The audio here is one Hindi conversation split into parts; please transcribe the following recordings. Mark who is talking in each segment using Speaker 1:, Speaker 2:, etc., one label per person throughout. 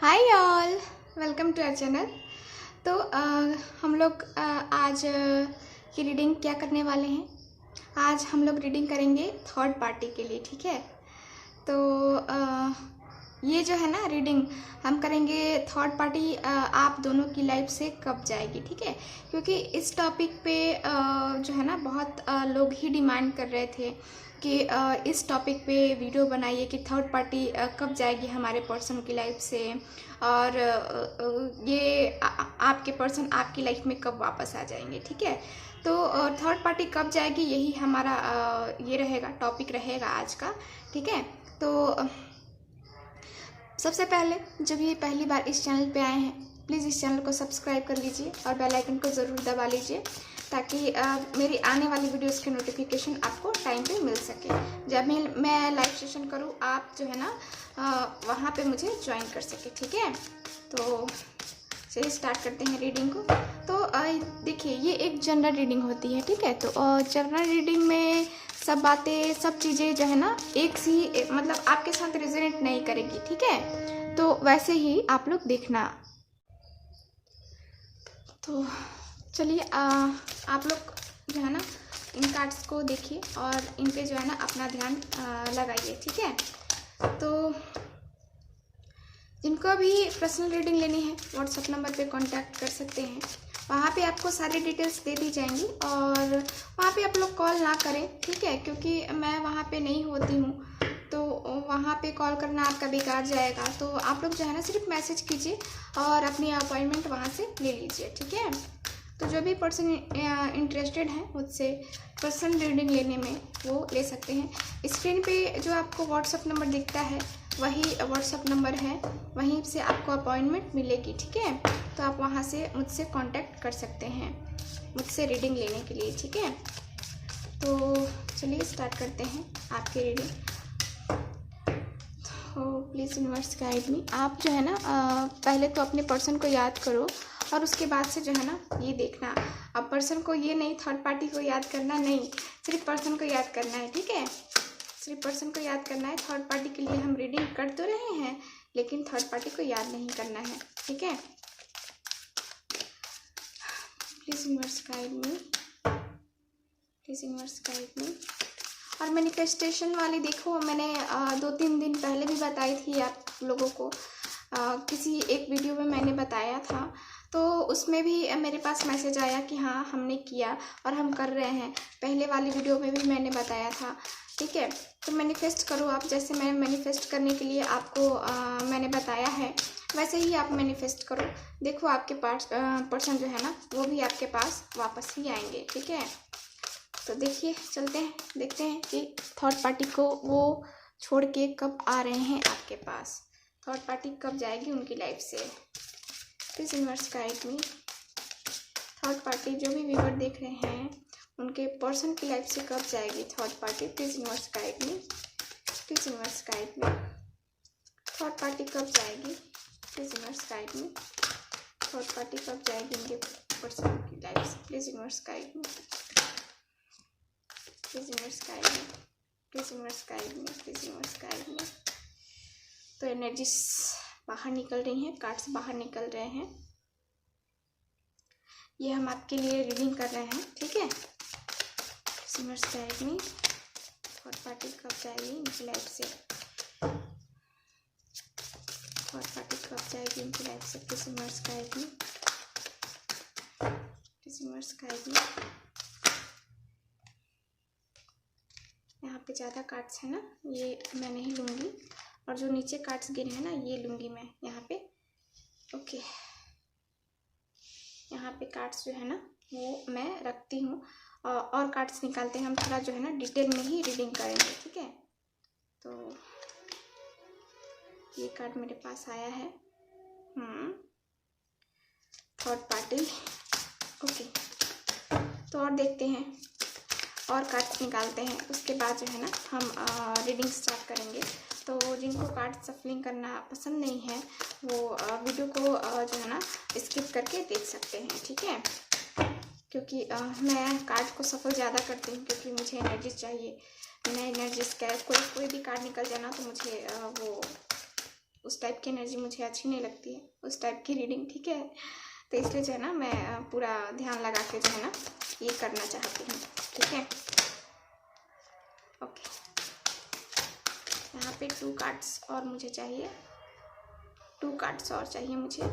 Speaker 1: Hi all, welcome to our channel. तो हम लोग आज की रीडिंग क्या करने वाले हैं। आज हम लोग रीडिंग करेंगे थर्ड पार्टी के लिए, ठीक है। तो ये जो है ना रीडिंग हम करेंगे थर्ड पार्टी आप दोनों की लाइफ से कब जाएगी, ठीक है। क्योंकि इस टॉपिक पे जो है ना बहुत लोग ही डिमांड कर रहे थे कि इस टॉपिक पे वीडियो बनाइए कि थर्ड पार्टी कब जाएगी हमारे पर्सन की लाइफ से, और ये आपके पर्सन आपकी लाइफ में कब वापस आ जाएंगे, ठीक है। तो थर्ड पार्टी कब जाएगी यही हमारा ये रहेगा, टॉपिक रहेगा आज का, ठीक है। तो सबसे पहले जब ये पहली बार इस चैनल पे आए हैं, प्लीज़ इस चैनल को सब्सक्राइब कर लीजिए और बेल आइकन को ज़रूर दबा लीजिए ताकि मेरी आने वाली वीडियोस के नोटिफिकेशन आपको टाइम पे मिल सके। जब मैं लाइव सेशन करूँ आप जो है ना वहाँ पे मुझे ज्वाइन कर सके, ठीक है। तो चलिए स्टार्ट करते हैं रीडिंग को। तो देखिए ये एक जनरल रीडिंग होती है, ठीक है। तो जनरल रीडिंग में सब बातें सब चीज़ें जो है ना एक सी मतलब आपके साथ रेजोनेट नहीं करेगी, ठीक है। तो वैसे ही आप लोग देखना। तो चलिए आप लोग जो है ना इन कार्ड्स को देखिए और इन पे जो है ना अपना ध्यान लगाइए, ठीक है। तो जिनको भी पर्सनल रीडिंग लेनी है व्हाट्सएप नंबर पे कांटेक्ट कर सकते हैं। वहाँ पे आपको सारी डिटेल्स दे दी जाएंगी और वहाँ पे आप लोग कॉल ना करें, ठीक है, क्योंकि मैं वहाँ पे नहीं होती हूँ। तो वहाँ पे कॉल करना आपका बेकार जाएगा। तो आप लोग जो है ना सिर्फ मैसेज कीजिए और अपनी अपॉइंटमेंट वहाँ से ले लीजिए, ठीक है। तो जो भी पर्सन इंटरेस्टेड है मुझसे पर्सनल रीडिंग लेने में वो ले सकते हैं। स्क्रीन पे जो आपको व्हाट्सएप नंबर दिखता है वही व्हाट्सएप नंबर है, वहीं से आपको अपॉइंटमेंट मिलेगी, ठीक है। तो आप वहाँ से मुझसे कांटेक्ट कर सकते हैं मुझसे रीडिंग लेने के लिए, ठीक है। तो चलिए स्टार्ट करते हैं आपकी रीडिंग। तो प्लीज़ यूनिवर्स गाइड मी। आप जो है ना पहले तो अपने पर्सन को याद करो और उसके बाद से जो है ना ये देखना। अब पर्सन को ये नहीं थर्ड पार्टी को याद करना नहीं, सिर्फ पर्सन को याद करना है, ठीक है। सिर्फ पर्सन को याद करना है। थर्ड पार्टी के लिए हम रीडिंग कर तो रहे हैं लेकिन थर्ड पार्टी को याद नहीं करना है, ठीक है। Please universe guide me, please universe guide me. और मैनिफेस्टेशन वाली देखो मैंने 2-3 दिन पहले भी बताई थी आप लोगों को, किसी एक वीडियो में मैंने बताया था। तो उसमें भी मेरे पास मैसेज आया कि हाँ हमने किया और हम कर रहे हैं। पहले वाली वीडियो में भी मैंने बताया था, ठीक है। तो मैनिफेस्ट करो आप, जैसे मैं मैनिफेस्ट करने के लिए आपको मैंने बताया है वैसे ही आप मैनिफेस्ट करो। देखो आपके पास पर्सन जो है ना वो भी आपके पास वापस ही आएंगे, ठीक है। तो देखिए चलते हैं देखते हैं कि थर्ड पार्टी को वो छोड़ के कब आ रहे हैं आपके पास, थर्ड पार्टी कब जाएगी उनकी लाइफ से। Please universe guide me. Third party जो भी व्यूअर देख रहे हैं उनके पर्सन की लाइफ से कब जाएगी third party. Please universe guide me, please universe guide me. Third party कब जाएगी, please universe guide me. Third party कब जाएगी उनके पर्सन की लाइफ से। Please universe guide me, please universe guide me, please universe guide me, please universe guide me. तो एनर्जीज बाहर निकल रही हैं, कार्ड्स बाहर निकल रहे हैं। ये हम आपके लिए रीडिंग कर रहे हैं, ठीक है। Universe guide me. Third party कब जाएगी इनकी लाइफ से, थर्ड पार्टी कब जाएगी इनकी लाइफ से। Please universe guide me, please universe guide me. यहाँ पे ज़्यादा कार्ड्स है ना ये मैं नहीं लूँगी और जो नीचे कार्ड्स गिरे हैं ना ये लूँगी मैं यहाँ पे, ओके। यहाँ पे कार्ड्स जो है ना वो मैं रखती हूँ और कार्ड्स निकालते हैं हम थोड़ा जो है ना डिटेल में ही रीडिंग करेंगे, ठीक है। तो ये कार्ड मेरे पास आया है, थर्ड पार्टी, ओके। तो और देखते हैं और कार्ड्स निकालते हैं, उसके बाद जो है ना हम रीडिंग स्टार्ट करेंगे। तो जिनको कार्ड सफलिंग करना पसंद नहीं है वो वीडियो को जो है ना स्किप करके देख सकते हैं, ठीक है। क्योंकि मैं कार्ड को सफल ज़्यादा करती हूँ क्योंकि मुझे एनर्जी चाहिए। मैं एनर्जी कोई भी कार्ड निकल जाए ना तो मुझे वो उस टाइप की एनर्जी मुझे अच्छी नहीं लगती है, उस टाइप की रीडिंग, ठीक है। तो इसलिए जो है ना मैं पूरा ध्यान लगा के जो है ना ये करना चाहती हूँ, ठीक है। ओके, यहाँ पे 2 कार्ड्स और मुझे चाहिए, 2 कार्ड्स और चाहिए मुझे।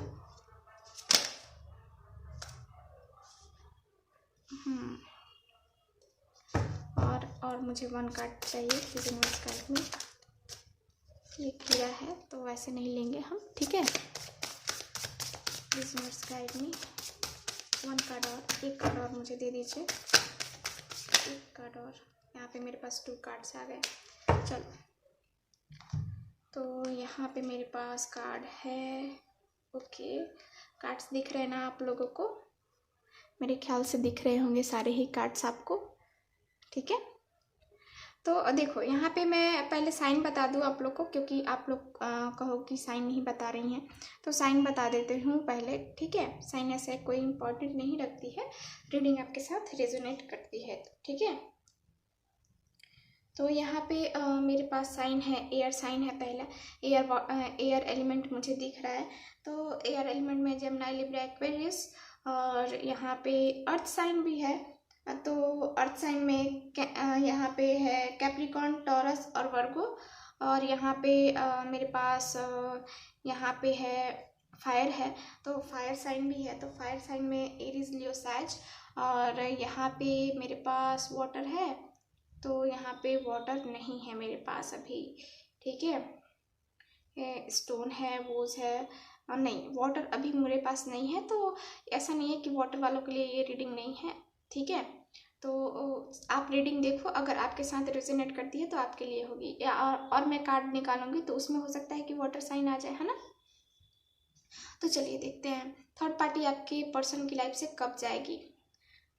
Speaker 1: और मुझे 1 कार्ड चाहिए किस यूनिवर्स कार्ड में। ये कीड़ा है तो वैसे नहीं लेंगे हम, ठीक है। बिजनेस गाइड में 1 कार्ड और, 1 कार्ड और मुझे दे दीजिए, 1 कार्ड और। यहाँ पे मेरे पास 2 कार्ड्स आ गए। चलो, तो यहाँ पे मेरे पास कार्ड है। ओके, कार्ड्स दिख रहे हैं ना आप लोगों को? मेरे ख्याल से दिख रहे होंगे सारे ही कार्ड्स आपको, ठीक है। तो देखो यहाँ पे मैं पहले साइन बता दूँ आप लोग को, क्योंकि आप लोग कहो कि साइन नहीं बता रही हैं, तो साइन बता देते हूँ पहले, ठीक है। साइन ऐसे कोई इम्पोर्टेंट नहीं रखती है, रीडिंग आपके साथ रेजोनेट करती है, ठीक है। तो यहाँ पे मेरे पास साइन है, एयर साइन है पहला। एयर एलिमेंट मुझे दिख रहा है, तो एयर एलिमेंट में जेमिनी, लिब्रा, एक्वेरियस, और यहाँ पे अर्थ साइन भी है। तो अर्थ साइन में यहाँ पे है कैप्रिकॉर्न, टॉरस और वर्गो। और यहाँ पे मेरे पास यहाँ पे है फायर है, तो फायर साइन भी है। तो फायर साइन में एरीज, लियो, सैज। और यहाँ पे मेरे पास वाटर है, तो यहाँ पे वाटर नहीं है मेरे पास अभी, ठीक है। स्टोन है, वोज है, और नहीं, वाटर अभी मेरे पास नहीं है। तो ऐसा नहीं है कि वाटर वालों के लिए ये रीडिंग नहीं है, ठीक है। तो आप रीडिंग देखो, अगर आपके साथ रेजोनेट करती है तो आपके लिए होगी, या और मैं कार्ड निकालूंगी तो उसमें हो सकता है कि वाटर साइन आ जाए, है ना। तो चलिए देखते हैं थर्ड पार्टी आपके पर्सन की लाइफ से कब जाएगी।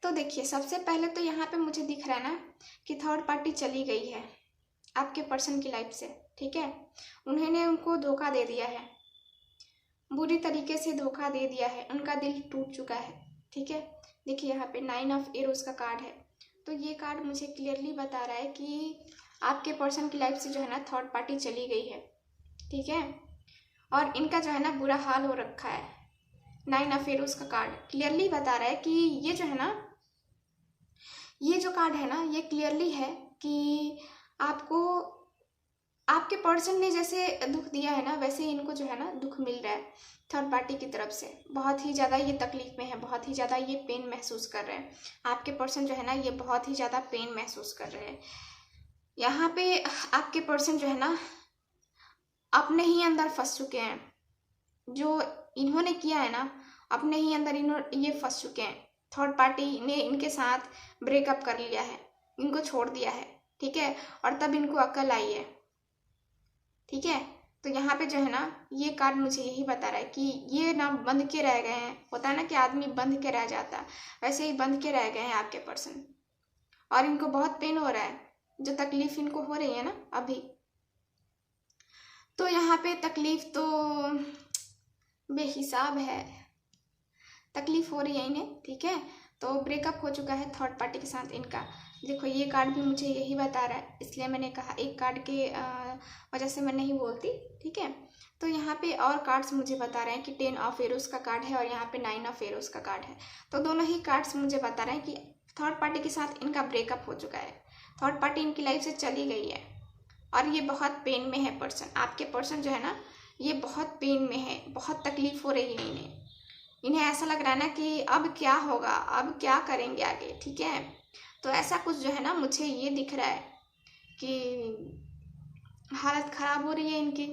Speaker 1: तो देखिए, सबसे पहले तो यहाँ पे मुझे दिख रहा है ना कि थर्ड पार्टी चली गई है आपके पर्सन की लाइफ से, ठीक है। उन्होंने उनको धोखा दे दिया है, बुरी तरीके से धोखा दे दिया है, उनका दिल टूट चुका है, ठीक है। देखिए यहाँ पे 9 ऑफ एरोज का कार्ड है, तो ये कार्ड मुझे क्लियरली बता रहा है कि आपके पर्सन की लाइफ से जो है ना थर्ड पार्टी चली गई है, ठीक है। और इनका जो है ना बुरा हाल हो रखा है। 9 ऑफ एरोज का कार्ड क्लियरली बता रहा है कि ये जो है ना, ये जो कार्ड है ना, ये क्लियरली है कि आपको आपके पर्सन ने जैसे दुख दिया है ना, वैसे ही इनको जो है ना दुख मिल रहा है थर्ड पार्टी की तरफ से। बहुत ही ज़्यादा ये तकलीफ में है, बहुत ही ज़्यादा ये पेन महसूस कर रहे हैं। आपके पर्सन जो है ना, ये बहुत ही ज़्यादा पेन महसूस कर रहे हैं। यहाँ पे आपके पर्सन जो है ना अपने ही अंदर फंस चुके हैं। जो इन्होंने किया है ना, अपने ही अंदर ये फंस चुके हैं। थर्ड पार्टी ने इनके साथ ब्रेकअप कर लिया है, इनको छोड़ दिया है, ठीक है। और तब इनको अकल आई है, ठीक है। तो यहाँ पे जो है ना, ये कार्ड मुझे यही बता रहा है कि ये ना बंध के रह गए हैं। होता है ना कि आदमी बंध के रह जाता, वैसे ही बंध के रह गए हैं आपके पर्सन, और इनको बहुत पेन हो रहा है, जो तकलीफ इनको हो रही है ना अभी। तो यहाँ पे तकलीफ तो बेहिसाब है, तकलीफ हो रही है इन्हें, ठीक है। तो ब्रेकअप हो चुका है थर्ड पार्टी के साथ इनका। देखो ये कार्ड भी मुझे यही बता रहा है, इसलिए मैंने कहा एक कार्ड के वजह से मैं नहीं बोलती, ठीक है। तो यहाँ पे और कार्ड्स मुझे बता रहे हैं कि 10 ऑफ एरोज का कार्ड है और यहाँ पे 9 ऑफ एरोज का कार्ड है। तो दोनों ही कार्ड्स मुझे बता रहे हैं कि थर्ड पार्टी के साथ इनका ब्रेकअप हो चुका है, थर्ड पार्टी इनकी लाइफ से चली गई है, और ये बहुत पेन में है पर्सन। आपके पर्सन जो है ना, ये बहुत पेन में है, बहुत तकलीफ हो रही है इन्हें ऐसा लग रहा है ना कि अब क्या होगा, अब क्या करेंगे आगे, ठीक है। तो ऐसा कुछ जो है ना मुझे ये दिख रहा है कि हालत ख़राब हो रही है इनकी।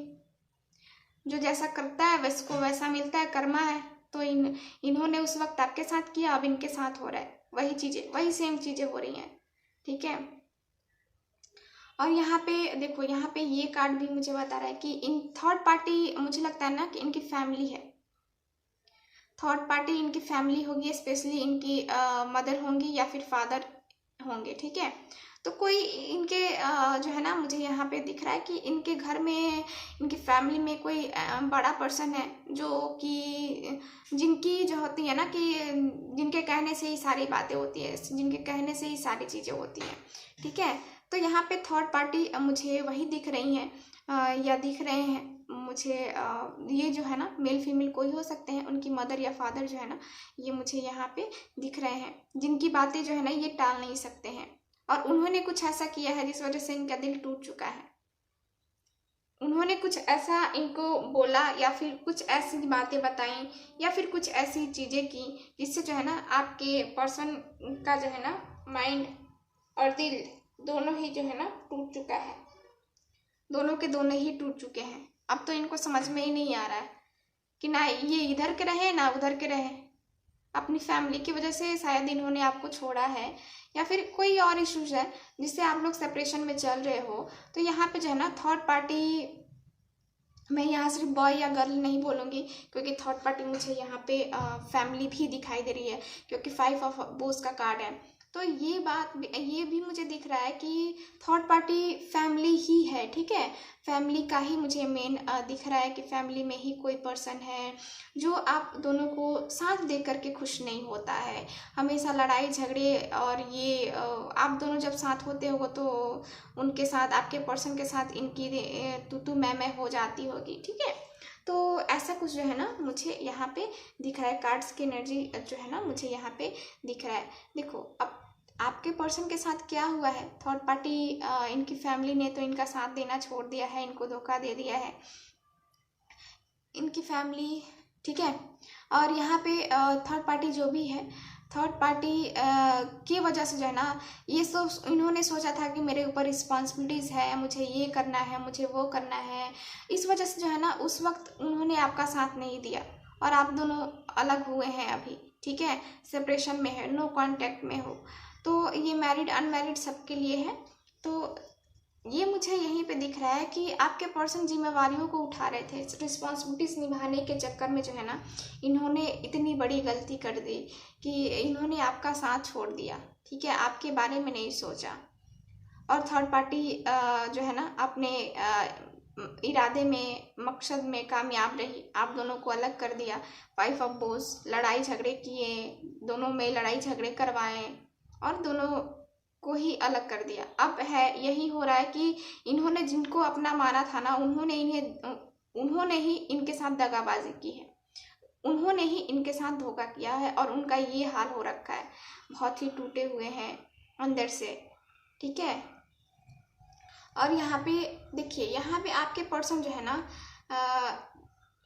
Speaker 1: जो जैसा करता है वैसको वैसा मिलता है, कर्मा है। तो इन्होंने उस वक्त आपके साथ किया, अब इनके साथ हो रहा है वही चीज़ें, वही सेम चीज़ें हो रही हैं, ठीक है। और यहाँ पे देखो, यहाँ पे ये कार्ड भी मुझे बता रहा है कि इन थर्ड पार्टी, मुझे लगता है ना कि इनकी फैमिली है, थर्ड पार्टी इनकी फैमिली होगी, स्पेशली इनकी मदर होंगी या फिर फादर होंगे, ठीक है। तो कोई इनके जो है ना, मुझे यहाँ पे दिख रहा है कि इनके घर में, इनकी फैमिली में कोई बड़ा पर्सन है, जो कि जिनकी जो होती है ना कि जिनके कहने से ही सारी बातें होती है, जिनके कहने से ही सारी चीज़ें होती हैं, ठीक है। तो यहाँ पे थर्ड पार्टी मुझे वही दिख रही हैं या दिख रहे हैं मुझे ये जो है ना मेल फीमेल कोई हो सकते हैं, उनकी मदर या फादर जो है ना ये मुझे यहाँ पे दिख रहे हैं, जिनकी बातें जो है ना ये टाल नहीं सकते हैं। और उन्होंने कुछ ऐसा किया है जिस वजह से इनका दिल टूट चुका है। उन्होंने कुछ ऐसा इनको बोला या फिर कुछ ऐसी बातें बताई या फिर कुछ ऐसी चीज़ें की जिससे जो है ना आपके पर्सन का जो है ना माइंड और दिल दोनों ही जो है ना टूट चुका है। दोनों के दोनों ही टूट चुके हैं। अब तो इनको समझ में ही नहीं आ रहा है कि ना ये इधर के रहे ना उधर के रहे। अपनी फैमिली की वजह से शायद इन्होंने आपको छोड़ा है या फिर कोई और इश्यूज है जिससे आप लोग सेपरेशन में चल रहे हो। तो यहाँ पे जो है ना थर्ड पार्टी, मैं यहाँ सिर्फ बॉय या गर्ल नहीं बोलूँगी क्योंकि थर्ड पार्टी मुझे यहाँ पे फैमिली भी दिखाई दे रही है, क्योंकि 5 ऑफ बोस का कार्ड है। तो ये भी मुझे दिख रहा है कि थर्ड पार्टी फैमिली ही है, ठीक है। फैमिली का ही मुझे मेन दिख रहा है कि फैमिली में ही कोई पर्सन है जो आप दोनों को साथ दे करके खुश नहीं होता है। हमेशा लड़ाई झगड़े और ये आप दोनों जब साथ होते हो तो उनके साथ, आपके पर्सन के साथ इनकी तू मैं हो जाती होगी, ठीक है। तो ऐसा कुछ जो है ना मुझे यहाँ पे दिख रहा है। कार्ड्स की एनर्जी जो है ना मुझे यहाँ पे दिख रहा है। देखो अब आपके पर्सन के साथ क्या हुआ है। थर्ड पार्टी इनकी फैमिली ने तो इनका साथ देना छोड़ दिया है, इनको धोखा दे दिया है इनकी फैमिली, ठीक है। और यहाँ पे थर्ड पार्टी जो भी है, थर्ड पार्टी की वजह से जो है ना ये इन्होंने सोचा था कि मेरे ऊपर रिस्पॉन्सिबिलिटीज़ है, मुझे ये करना है, मुझे वो करना है। इस वजह से जो है ना उस वक्त उन्होंने आपका साथ नहीं दिया और आप दोनों अलग हुए हैं अभी, ठीक है। सेपरेशन में है, नो कांटेक्ट में हो। तो ये मैरिड अनमैरिड सबके लिए है। तो ये मुझे यहीं पे दिख रहा है कि आपके पर्सन जिम्मेवारियों को उठा रहे थे, रिस्पॉन्सिबिलिटीज़ निभाने के चक्कर में जो है ना इन्होंने इतनी बड़ी गलती कर दी कि इन्होंने आपका साथ छोड़ दिया, ठीक है। आपके बारे में नहीं सोचा। और थर्ड पार्टी जो है ना अपने इरादे में, मकसद में कामयाब रही, आप दोनों को अलग कर दिया। 5 ऑफ बोस, लड़ाई झगड़े किए, दोनों में लड़ाई झगड़े करवाए और दोनों को ही अलग कर दिया। अब है यही हो रहा है कि इन्होंने जिनको अपना माना था ना उन्होंने ही इनके साथ दगाबाजी की है, उन्होंने ही इनके साथ धोखा किया है और उनका ये हाल हो रखा है। बहुत ही टूटे हुए हैं अंदर से, ठीक है। और यहाँ पे देखिए, यहाँ पे आपके पर्सन जो है ना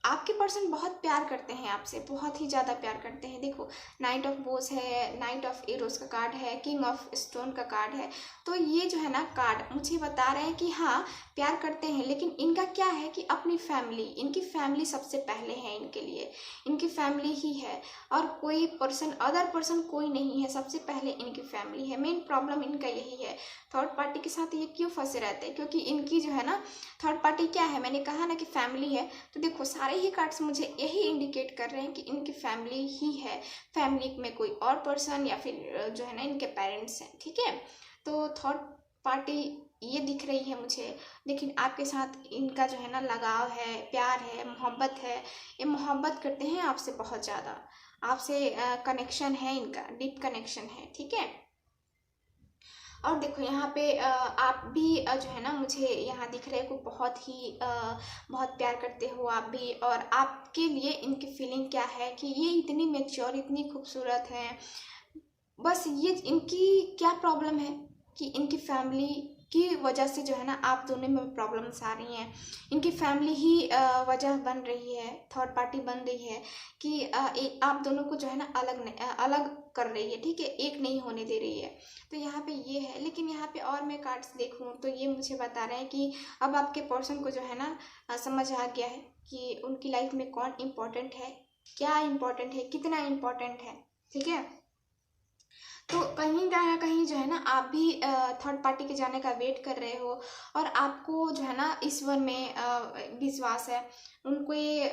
Speaker 1: आपके पर्सन बहुत प्यार करते हैं आपसे, बहुत ही ज़्यादा प्यार करते हैं। देखो नाइट ऑफ बोस है, नाइट ऑफ एरोस का कार्ड है, किंग ऑफ स्टोन का कार्ड है। तो ये जो है ना कार्ड मुझे बता रहे हैं कि हाँ प्यार करते हैं, लेकिन इनका क्या है कि अपनी फैमिली, इनकी फैमिली सबसे पहले है इनके लिए, इनकी फैमिली ही है और कोई पर्सन, अदर पर्सन कोई नहीं है, सबसे पहले इनकी फैमिली है। मेन प्रॉब्लम इनका यही है। थर्ड पार्टी के साथ ये क्यों फंसे रहते हैं, क्योंकि इनकी जो है ना थर्ड पार्टी क्या है, मैंने कहा ना कि फैमिली है। तो देखो सारे ही कार्ड्स मुझे यही इंडिकेट कर रहे हैं कि इनकी फैमिली ही है, फैमिली में कोई और पर्सन या फिर जो है ना इनके पेरेंट्स हैं, ठीक है। तो थर्ड पार्टी ये दिख रही है मुझे, लेकिन आपके साथ इनका जो है ना लगाव है, प्यार है, मोहब्बत है। ये मोहब्बत करते हैं आपसे बहुत ज़्यादा, आपसे कनेक्शन है, इनका डीप कनेक्शन है, ठीक है। और देखो यहाँ पे आप भी जो है ना मुझे यहाँ दिख रहे को बहुत प्यार करते हो आप भी। और आपके लिए इनकी फीलिंग क्या है कि ये इतनी मैच्योर, इतनी खूबसूरत है। बस ये इनकी क्या प्रॉब्लम है कि इनकी फैमिली की वजह से जो है ना आप दोनों में प्रॉब्लम्स आ रही हैं। इनकी फैमिली ही वजह बन रही है, थर्ड पार्टी बन रही है कि आप दोनों को जो है ना अलग कर रही है, ठीक है, एक नहीं होने दे रही है। तो यहाँ पे ये है। लेकिन यहाँ पे और मैं कार्ड्स देखूँ तो ये मुझे बता रहे हैं कि अब आपके पर्सन को जो है ना समझ आ गया है कि उनकी लाइफ में कौन इम्पोर्टेंट है, क्या इम्पोर्टेंट है, कितना इम्पोर्टेंट है, ठीक है। तो कहीं ना कहीं जो है ना आप भी थर्ड पार्टी के जाने का वेट कर रहे हो और आपको जो है ना ईश्वर में विश्वास है। उनको ये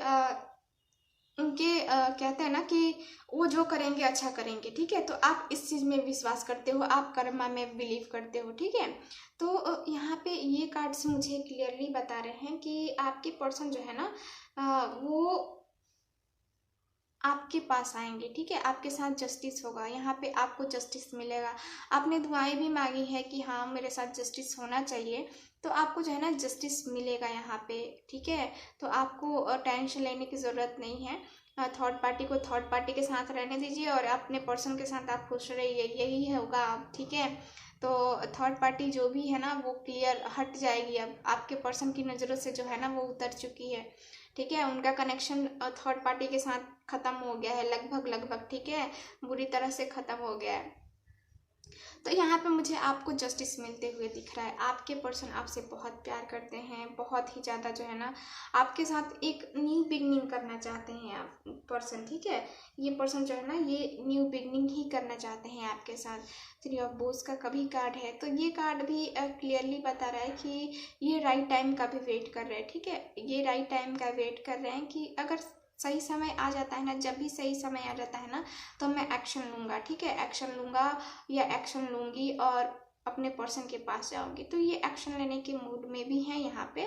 Speaker 1: उनके कहते हैं ना कि वो जो करेंगे अच्छा करेंगे, ठीक है। तो आप इस चीज़ में विश्वास करते हो, आप कर्मा में बिलीव करते हो, ठीक है। तो यहाँ पे ये कार्ड्स मुझे क्लियरली बता रहे हैं कि आपके पर्सन जो है ना वो आपके पास आएंगे, ठीक है। आपके साथ जस्टिस होगा, यहाँ पे आपको जस्टिस मिलेगा। आपने दुआएं भी मांगी है कि हाँ मेरे साथ जस्टिस होना चाहिए, तो आपको जो है ना जस्टिस मिलेगा यहाँ पे, ठीक है। तो आपको टेंशन लेने की ज़रूरत नहीं है। थर्ड पार्टी को थर्ड पार्टी के साथ रहने दीजिए और अपने पर्सन के साथ आप खुश रहिए, यही होगा, ठीक है। तो थर्ड पार्टी जो भी है ना वो क्लियर हट जाएगी, अब आपके पर्सन की नज़रों से जो है ना वो उतर चुकी है, ठीक है। उनका कनेक्शन थर्ड पार्टी के साथ ख़त्म हो गया है, लगभग, ठीक है, बुरी तरह से ख़त्म हो गया है। तो यहाँ पे मुझे आपको जस्टिस मिलते हुए दिख रहा है। आपके पर्सन आपसे बहुत प्यार करते हैं, बहुत ही ज़्यादा जो है ना आपके साथ एक न्यू बिगनिंग करना चाहते हैं आप पर्सन, ठीक है। ये पर्सन जो है ना ये न्यू बिगनिंग ही करना चाहते हैं आपके साथ। थ्री ऑफ बोस का कभी कार्ड है, तो ये कार्ड भी क्लियरली बता रहा है कि ये राइट टाइम का भी वेट कर रहे हैं, ठीक है। ये राइट टाइम का वेट कर रहे हैं कि अगर सही समय आ जाता है ना, जब भी सही समय आ जाता है ना तो मैं एक्शन लूँगा, ठीक है। एक्शन लूँगा या एक्शन लूँगी और अपने पर्सन के पास जाऊँगी। तो ये एक्शन लेने के मूड में भी हैं यहाँ पे।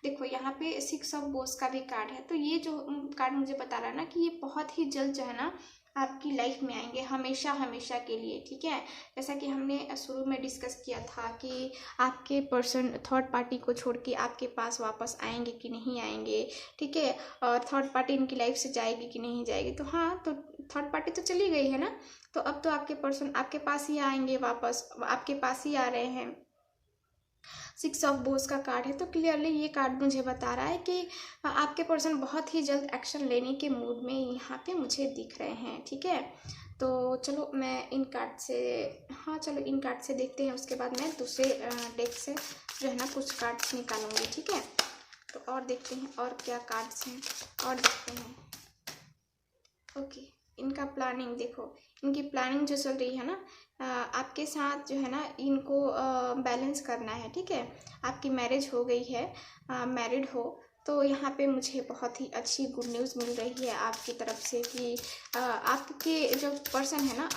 Speaker 1: देखो यहाँ पे 6 ऑफ बोस का भी कार्ड है, तो ये जो कार्ड मुझे बता रहा है ना कि ये बहुत ही जल्द जो है ना आपकी लाइफ में आएंगे, हमेशा हमेशा के लिए, ठीक है। जैसा कि हमने शुरू में डिस्कस किया था कि आपके पर्सन थर्ड पार्टी को छोड़ के आपके पास वापस आएंगे कि नहीं आएंगे, ठीक है। और थर्ड पार्टी इनकी लाइफ से जाएगी कि नहीं जाएगी। तो हाँ, तो थर्ड पार्टी तो चली गई है ना, तो अब तो आपके पर्सन आपके पास ही आएंगे, वापस आपके पास ही आ रहे हैं। 6 ऑफ बोस का कार्ड है, तो क्लियरली ये कार्ड मुझे बता रहा है कि आपके पर्सन बहुत ही जल्द एक्शन लेने के मूड में यहाँ पे मुझे दिख रहे हैं, ठीक है। तो चलो मैं इन कार्ड से, हाँ चलो इन कार्ड से देखते हैं, उसके बाद मैं दूसरे डेक से जो है ना कुछ कार्ड्स निकालूंगी, ठीक है। तो और देखते हैं और क्या कार्ड्स हैं, और देखते हैं। ओके, इनका प्लानिंग देखो, इनकी प्लानिंग जो चल रही है ना आपके साथ जो है ना इनको बैलेंस करना है, ठीक है। आपकी मैरिज हो गई है, मैरिड हो, तो यहाँ पे मुझे बहुत ही अच्छी गुड न्यूज़ मिल रही है आपकी तरफ से कि आपके जो पर्सन है ना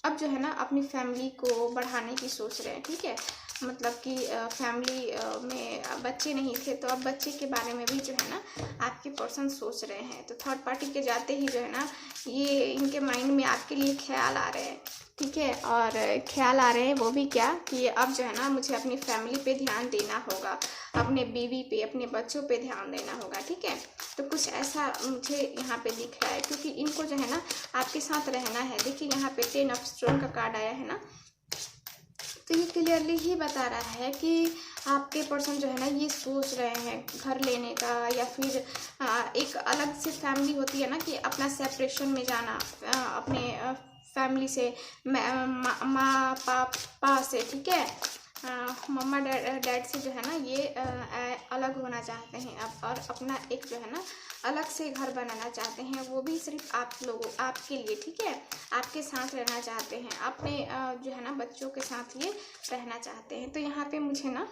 Speaker 1: अब जो है ना अपनी फैमिली को बढ़ाने की सोच रहे हैं, ठीक है। मतलब कि फैमिली में बच्चे नहीं थे, तो अब बच्चे के बारे में भी जो है ना आपके पर्सन सोच रहे हैं। तो थर्ड पार्टी के जाते ही जो है ना ये इनके माइंड में आपके लिए ख्याल आ रहे हैं, ठीक है। और ख्याल आ रहे हैं वो भी क्या कि अब जो है ना मुझे अपनी फैमिली पे ध्यान देना होगा, अपने बीवी पे, अपने बच्चों पे ध्यान देना होगा, ठीक है। तो कुछ ऐसा मुझे यहाँ पे दिख रहा है, क्योंकि इनको जो है ना आपके साथ रहना है। देखिए यहाँ पे 10 ऑफ स्टोन का कार्ड आया है ना, तो ये क्लियरली ही बता रहा है कि आपके पर्सन जो है ना ये सोच रहे हैं घर लेने का, या फिर एक अलग से फैमिली होती है ना कि अपना सेपरेशन में जाना अपने फैमिली से, माँ पापा से, ठीक है, मम्मा डैड से जो है ना ये अलग होना चाहते हैं अब, और अपना एक जो है ना अलग से घर बनाना चाहते हैं, वो भी सिर्फ आप लोगों आपके लिए, ठीक है। आपके साथ रहना चाहते हैं, अपने जो है ना बच्चों के साथ ये रहना चाहते हैं। तो यहाँ पे मुझे ना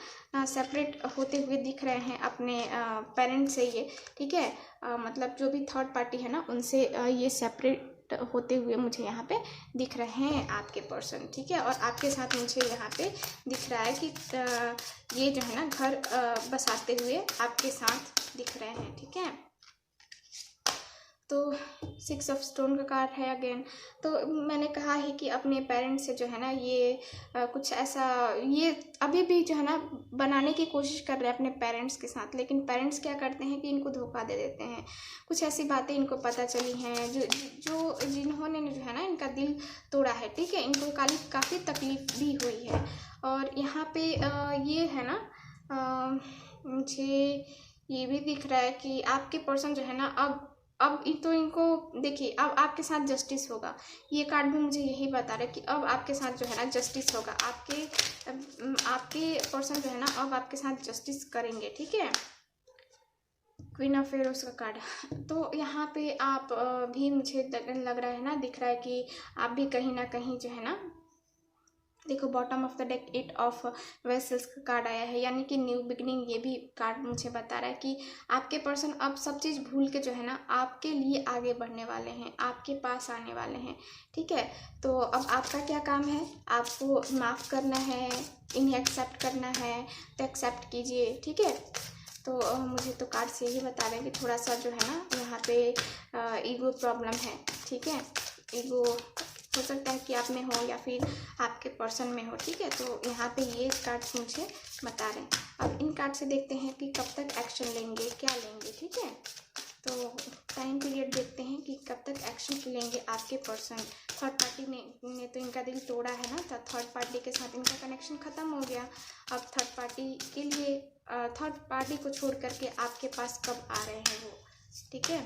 Speaker 1: सेपरेट होते हुए दिख रहे हैं अपने पेरेंट्स से ये, ठीक है। मतलब जो भी थर्ड पार्टी है ना उनसे ये सेपरेट होते हुए मुझे यहाँ पे दिख रहे हैं आपके पर्सन, ठीक है। और आपके साथ मुझे यहाँ पे दिख रहा है कि ये जो है ना घर बसाते हुए आपके साथ दिख रहे हैं, ठीक है। तो 6 ऑफ स्टोन का कार्ड है अगेन। तो मैंने कहा है कि अपने पेरेंट्स से जो है ना ये कुछ ऐसा ये अभी भी जो है ना बनाने की कोशिश कर रहे हैं अपने पेरेंट्स के साथ, लेकिन पेरेंट्स क्या करते हैं कि इनको धोखा दे देते हैं। कुछ ऐसी बातें इनको पता चली हैं जो जिन्होंने जो है ना इनका दिल तोड़ा है, ठीक है। इनको काफ़ी तकलीफ भी हुई है। और यहाँ पे ये है ना मुझे ये भी दिख रहा है कि आपके पर्सन जो है ना अब तो इनको देखिए अब आपके साथ जस्टिस होगा। ये कार्ड भी मुझे यही बता रहा है कि अब आपके साथ जो है ना जस्टिस होगा। आपके पर्सन जो है ना अब आपके साथ जस्टिस करेंगे, ठीक है। क्वीन ऑफ फेरोस का कार्ड, तो यहाँ पे आप भी मुझे लग रहा है ना दिख रहा है कि आप भी कहीं ना कहीं जो है ना, देखो bottom of the deck 8 of vessels का कार्ड आया है, यानी कि न्यू बिगनिंग। ये भी कार्ड मुझे बता रहा है कि आपके पर्सन अब सब चीज़ भूल के जो है ना आपके लिए आगे बढ़ने वाले हैं, आपके पास आने वाले हैं, ठीक है। तो अब आपका क्या काम है, आपको माफ़ करना है, इन्हें एक्सेप्ट करना है, तो एक्सेप्ट कीजिए, ठीक है। तो मुझे तो कार्ड से यही बता रहे हैं कि थोड़ा सा जो है ना यहाँ पे ईगो प्रॉब्लम है, ठीक है। ईगो हो सकता है कि आप में हो या फिर आपके पर्सन में हो, ठीक है। तो यहाँ पे ये कार्ड्स मुझे बता रहे हैं। अब इन कार्ड से देखते हैं कि कब तक एक्शन लेंगे, क्या लेंगे, ठीक है। तो टाइम पीरियड देखते हैं कि कब तक एक्शन लेंगे आपके पर्सन। थर्ड पार्टी ने तो इनका दिल तोड़ा है ना, तो थर्ड पार्टी के साथ इनका कनेक्शन ख़त्म हो गया। अब थर्ड पार्टी के लिए थर्ड पार्टी को छोड़ करके आपके पास कब आ रहे हैं वो, ठीक है।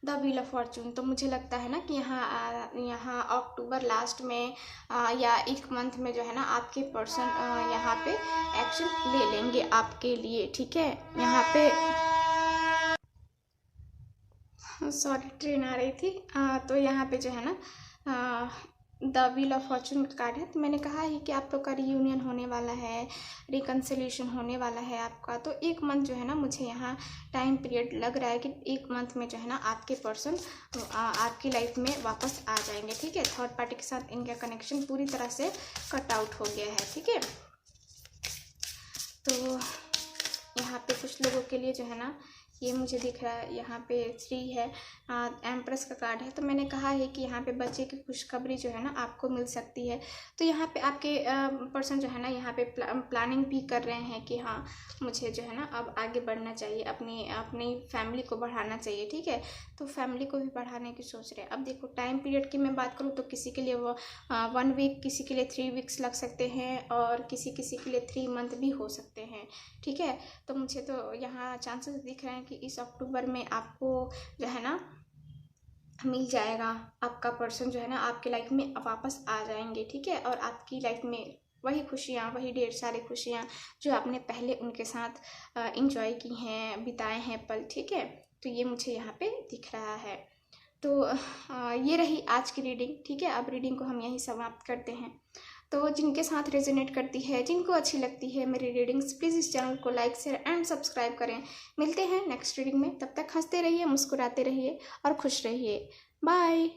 Speaker 1: द व्हील ऑफ फॉर्चून, तो मुझे लगता है ना कि यहाँ अक्टूबर लास्ट में या एक मंथ में जो है ना आपके पर्सन यहाँ पे एक्शन ले लेंगे आपके लिए, ठीक है। यहाँ पे सॉरी ट्रेन आ रही थी। तो यहाँ पे जो है ना द व्हील ऑफ फॉर्चून का कार्ड है। तो मैंने कहा है कि आप लोग का रीयूनियन होने वाला है, रिकन्सिलिएशन होने वाला है आपका। तो एक मंथ जो है ना मुझे यहाँ टाइम पीरियड लग रहा है कि एक मंथ में जो है ना आपके पर्सन आपकी लाइफ में वापस आ जाएंगे, ठीक है। थर्ड पार्टी के साथ इनका कनेक्शन पूरी तरह से कट आउट हो गया है, ठीक है। तो यहाँ पे कुछ लोगों के लिए जो है ना ये मुझे दिख रहा है, यहाँ पे 3 है, एम्प्रेस का कार्ड है। तो मैंने कहा है कि यहाँ पे बच्चे की खुशखबरी जो है ना आपको मिल सकती है। तो यहाँ पे आपके पर्सन जो है ना यहाँ पे प्लानिंग भी कर रहे हैं कि हाँ मुझे जो है ना अब आगे बढ़ना चाहिए, अपनी फैमिली को बढ़ाना चाहिए, ठीक है। तो फैमिली को भी बढ़ाने की सोच रहे हैं। अब देखो टाइम पीरियड की मैं बात करूँ तो किसी के लिए वो 1 वीक, किसी के लिए 3 वीक्स लग सकते हैं और किसी के लिए 3 मंथ भी हो सकते हैं, ठीक है। तो मुझे तो यहाँ चांसेस दिख रहे हैं कि इस अक्टूबर में आपको जो है ना मिल जाएगा, आपका पर्सन जो है ना आपकी लाइफ में वापस आ जाएंगे, ठीक है। और आपकी लाइफ में वही खुशियाँ, वही ढेर सारी खुशियाँ जो आपने पहले उनके साथ इंजॉय की हैं, बिताए हैं पल, ठीक है। तो ये मुझे यहाँ पे दिख रहा है। तो ये रही आज की रीडिंग, ठीक है। अब रीडिंग को हम यहीं समाप्त करते हैं। तो जिनके साथ रेजोनेट करती है, जिनको अच्छी लगती है मेरी रीडिंग्स, प्लीज़ इस चैनल को लाइक, शेयर एंड सब्सक्राइब करें। मिलते हैं नेक्स्ट रीडिंग में, तब तक हंसते रहिए, मुस्कुराते रहिए और खुश रहिए। बाय।